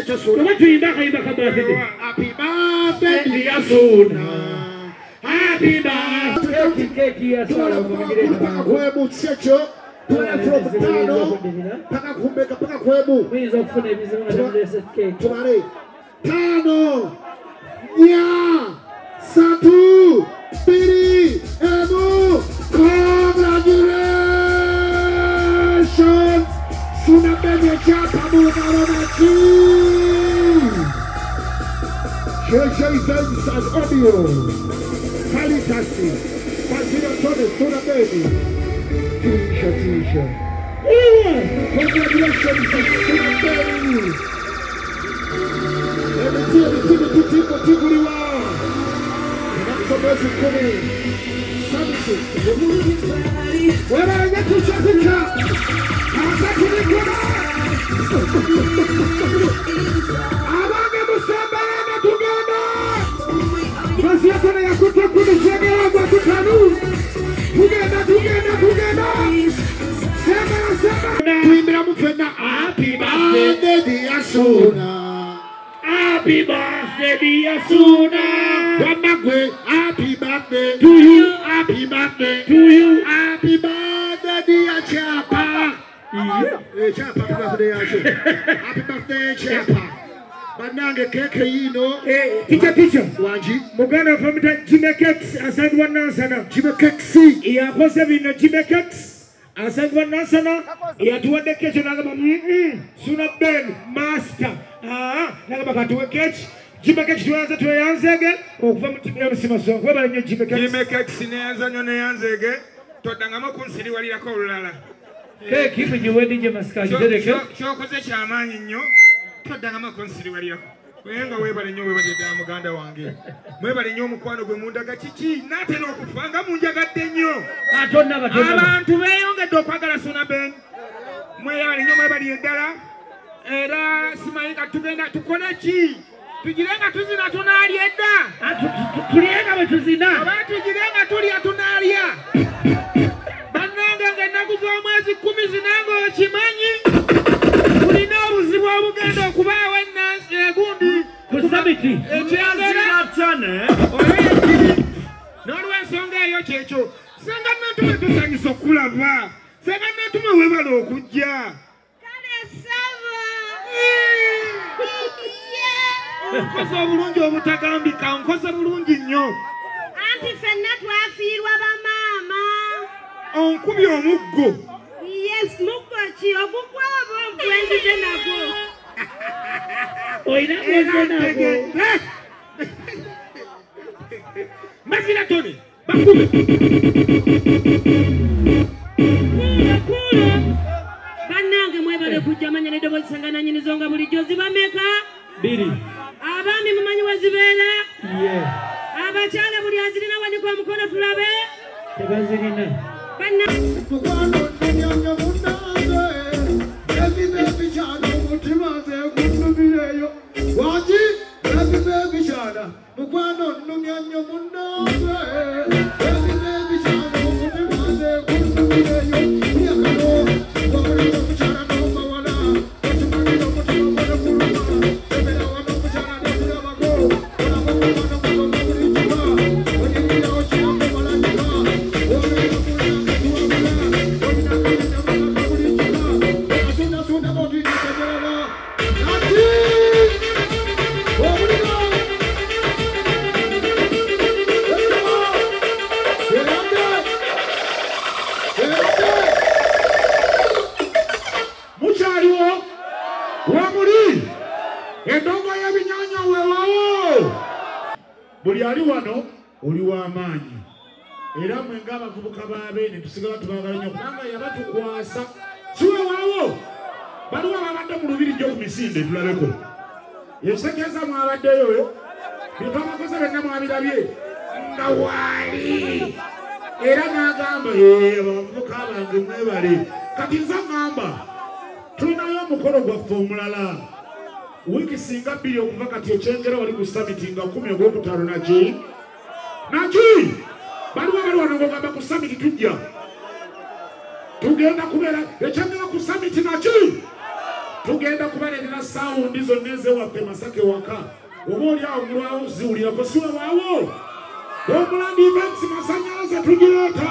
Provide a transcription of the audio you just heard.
tosula. Oba tuyimba akayimba ka birthday. Happy birthday dear Suna. Happy birthday. Keki ya sala paka kwebu checho. Tuwe from tano. Paka kumbeka paka kwebu. Mwiza kufuna ebizibu nga tamulese keki. Tumare. Tano. Nya. Satu. Piri. Emu. Congratulations. Suna benye chapa munaronachi. JJ Benz and Audio. Kalitasi. Fazila Tony, Suna Baby. Tisha. Congratulations to Suna Baby. Everything Tiguriwa. That's a message coming. Sanity. Where are you to Chakucha? Abanga Musambana Tuganda. Kasiakona ya kutakuni shagera kwa kutanu. Tugenda. Sema. Tuimbira mufena. Happy birthday dear Suna. Happy birthday dear Suna. Wamagwe. Happy birthday to you. Happy birthday to you. Happy birthday dear Chapa. Chapa, happy birthday, happy birthday, Chapa. Banange keke yino. Teacher. Wanji. Muganda from the Jimekex, aside one answer. Jimekex. Iya kose vino Jimekex. Aside one answer. Iya tuwa de kecho nagaba. Suna Ben master. Nagaba katuwe kech. Jimekex tuyanzege. Okufa mutibia msimaso. Kwa bala nyo Jimekex. Jimekex neyanza nyo neyanzege. Todangama kunsiri wali yako ulala. Keki mwenyewe DJ Maskali dereke. Chokoze chamanyi nnyo. Todangama kunsiri wali yako. Wenga webale nnyo webale da muganda wange. Mwebale nnyo mukwano gwe mundaga chichi nate n'okufanga munjagadde nnyo. Atonna. Abantu beeyongedde okwagala Suna Ben. Mweyale nnyo mwebali eddala. Era simanyi nga tugenda tukole ki? Tugirenga tuzina tunaalya edda. Tulienga bwe tuzina. Oba tugirenga tulya tunaalya. Bannange ng'ennaku z'omwezi 10 zinange okimanyi. Tulina obuzibu obugenda okubaawo ennansi egundi. Ku sabiti. Ekyagala. N'olw'ensonga eyo kyekyo. Senga Nantume tusanyusa okulaba. Senga Nantume weebala okujja. Onkoze obulungi obutagambika, onkoze bulungi nnyo. Anti ffenna twafiirwa bamaama. Onkubye omuggo. Yes, muggo ki ogugwabo gwendide nagwo. Oyina gwoze nagwo. Mazira Tony, bakube. Kulo. Bannange mwebale kujja manya n'eddoboozi sangana nnyinizo nga bulijjo zibameka. 2. Abaami mumanyi we zibeera. Abakyala buli azirina wanika omukono tulabe. Tebazirina. Buli ali wano oli w'amaanyi. Era mwe ng'abavubuka b'abeene tusigala tubagala nnyo kubanga yabatukwasa. Siwe waawo baliwo ababadde mu lubiri gy'oku misinde tulabeko. Yesekeza mwabaddeyo byetwamakoze benna mwabirabye nga waali. Era n'agamba abavubuka bange mwebale. Kati nze ngamba tulinayo omukolo gwaffe omulala. Wiki singa 2 okuva kati ekyengera wali ku summit nga 10 ogwokutaano naki baliwo ng'ogamba ku summit tujja tugenda kubeera ekyengera ku summit naki tugenda kubalera sound zonna ezewaffe Masaka waka oba oli awo mulwawo ziwulira ko siwe waawo Homeland Events masanyalaze tugireeta